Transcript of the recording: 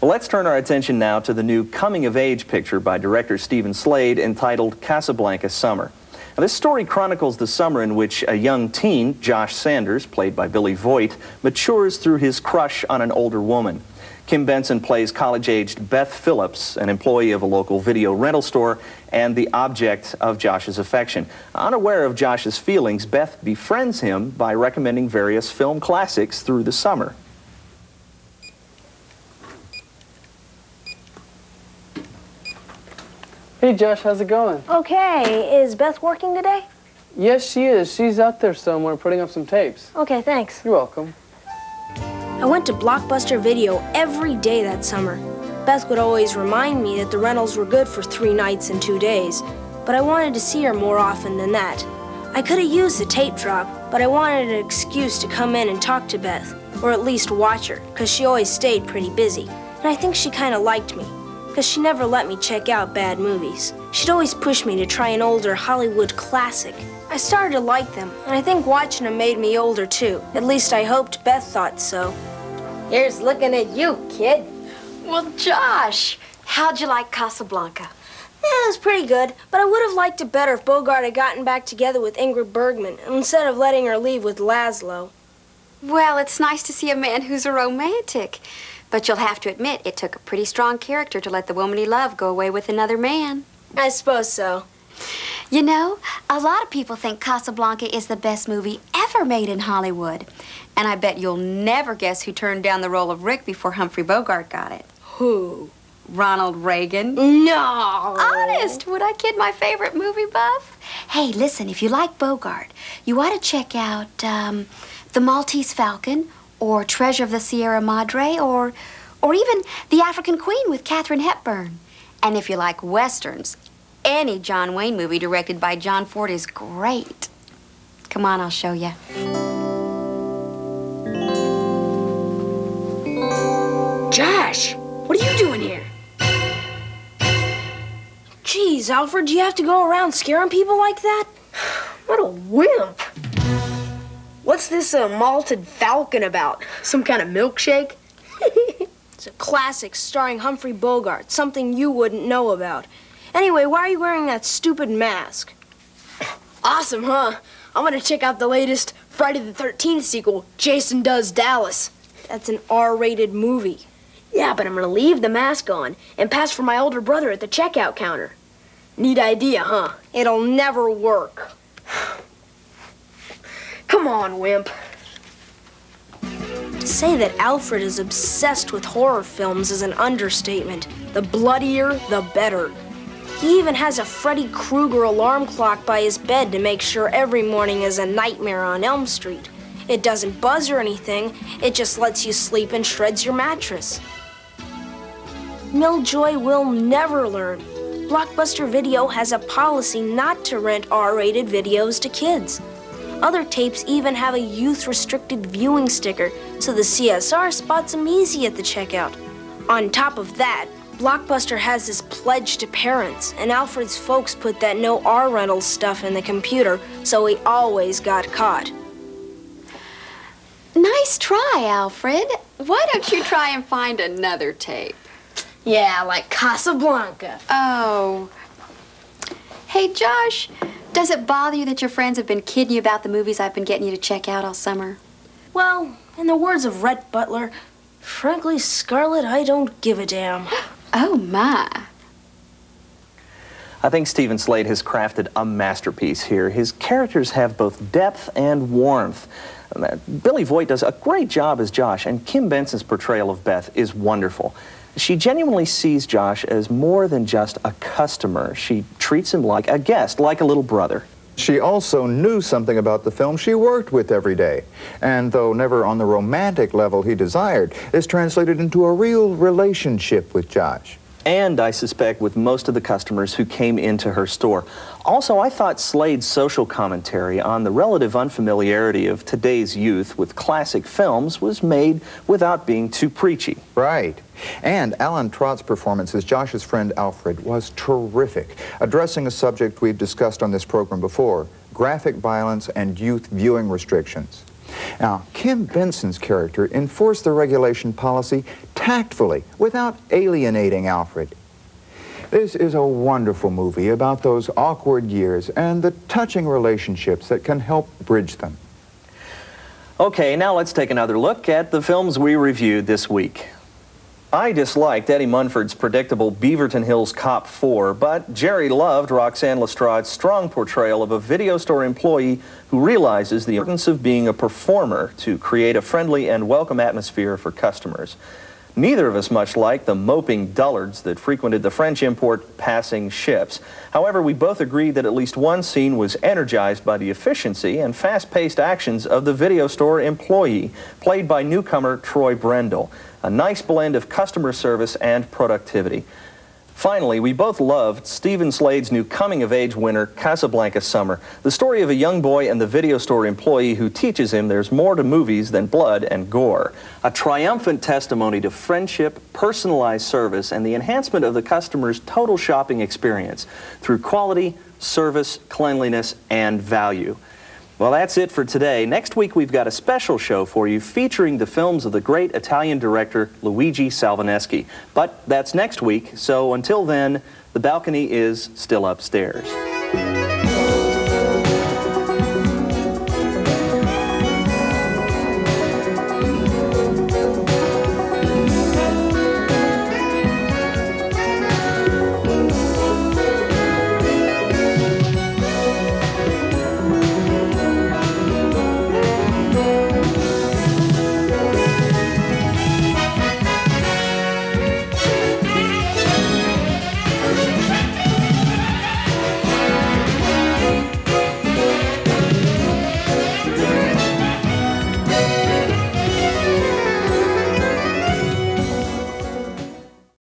Well, let's turn our attention now to the new coming-of-age picture by director Stephen Slade entitled Casablanca Summer. Now, this story chronicles the summer in which a young teen, Josh Sanders, played by Billy Voigt, matures through his crush on an older woman. Kim Benson plays college-aged Beth Phillips, an employee of a local video rental store and the object of Josh's affection. Unaware of Josh's feelings, Beth befriends him by recommending various film classics through the summer. Hey Josh, how's it going? Okay, is Beth working today? Yes, she is. She's out there somewhere putting up some tapes. Okay, thanks. You're welcome. I went to Blockbuster Video every day that summer. Beth would always remind me that the rentals were good for 3 nights and 2 days, but I wanted to see her more often than that. I could have used the tape drop, but I wanted an excuse to come in and talk to Beth, or at least watch her, because she always stayed pretty busy. And I think she kind of liked me, because she never let me check out bad movies. She'd always push me to try an older Hollywood classic. I started to like them, and I think watching them made me older too. At least I hoped Beth thought so. Here's looking at you, kid. Well, Josh, how'd you like Casablanca? Yeah, it was pretty good, but I would have liked it better if Bogart had gotten back together with Ingrid Bergman instead of letting her leave with Laszlo. Well, it's nice to see a man who's a romantic. But you'll have to admit, it took a pretty strong character to let the woman he loved go away with another man. I suppose so. You know, a lot of people think Casablanca is the best movie ever made in Hollywood. And I bet you'll never guess who turned down the role of Rick before Humphrey Bogart got it. Who? Ronald Reagan. No! Honest, would I kid my favorite movie buff? Hey, listen, if you like Bogart, you ought to check out The Maltese Falcon, or Treasure of the Sierra Madre, or even The African Queen with Katharine Hepburn. And if you like Westerns, any John Wayne movie directed by John Ford is great. Come on, I'll show you. Josh, what are you doing here? Geez, Alfred, do you have to go around scaring people like that? What a wimp. What's this malted falcon about? Some kind of milkshake? It's a classic starring Humphrey Bogart, something you wouldn't know about. Anyway, why are you wearing that stupid mask? Awesome, huh? I'm gonna check out the latest Friday the 13th sequel, Jason Does Dallas. That's an R-rated movie. Yeah, but I'm gonna leave the mask on and pass for my older brother at the checkout counter. Neat idea, huh? It'll never work. Come on, wimp. To say that Alfred is obsessed with horror films is an understatement. The bloodier, the better. He even has a Freddy Krueger alarm clock by his bed to make sure every morning is a nightmare on Elm Street. It doesn't buzz or anything, it just lets you sleep and shreds your mattress. Miljoy will never learn. Blockbuster Video has a policy not to rent R-rated videos to kids. Other tapes even have a youth-restricted viewing sticker, so the CSR spots them easy at the checkout. On top of that, Blockbuster has this pledge to parents, and Alfred's folks put that no R-rental stuff in the computer, so he always got caught. Nice try, Alfred. Why don't you try and find another tape? Yeah, like Casablanca. Oh. Hey, Josh, does it bother you that your friends have been kidding you about the movies I've been getting you to check out all summer? Well, in the words of Rhett Butler, frankly, Scarlett, I don't give a damn. Oh, my. I think Stephen Slade has crafted a masterpiece here. His characters have both depth and warmth. Billy Voigt does a great job as Josh, and Kim Benson's portrayal of Beth is wonderful. She genuinely sees Josh as more than just a customer. She treats him like a guest, like a little brother. She also knew something about the film she worked with every day, and though never on the romantic level he desired, is translated into a real relationship with Josh. And I suspect with most of the customers who came into her store. Also, I thought Slade's social commentary on the relative unfamiliarity of today's youth with classic films was made without being too preachy. Right. And Alan Trott's performance as Josh's friend Alfred was terrific, addressing a subject we've discussed on this program before, graphic violence and youth viewing restrictions. Now, Kim Benson's character enforced the regulation policy tactfully without alienating Alfred. This is a wonderful movie about those awkward years and the touching relationships that can help bridge them. Okay, now let's take another look at the films we reviewed this week. I disliked Eddie Munford's predictable Beaverton Hills Cop 4, but Jerry loved Roxanne Lestrade's strong portrayal of a video store employee who realizes the importance of being a performer to create a friendly and welcome atmosphere for customers. Neither of us much liked the moping dullards that frequented the French import passing ships. However, we both agreed that at least one scene was energized by the efficiency and fast-paced actions of the video store employee, played by newcomer Troy Brendel. A nice blend of customer service and productivity. Finally, we both loved Stephen Slade's new coming-of-age winner, Casablanca Summer, the story of a young boy and the video store employee who teaches him there's more to movies than blood and gore. A triumphant testimony to friendship, personalized service, and the enhancement of the customer's total shopping experience through quality, service, cleanliness, and value. Well, that's it for today. Next week, we've got a special show for you featuring the films of the great Italian director Luigi Salvaneschi. But that's next week, so until then, the balcony is still upstairs.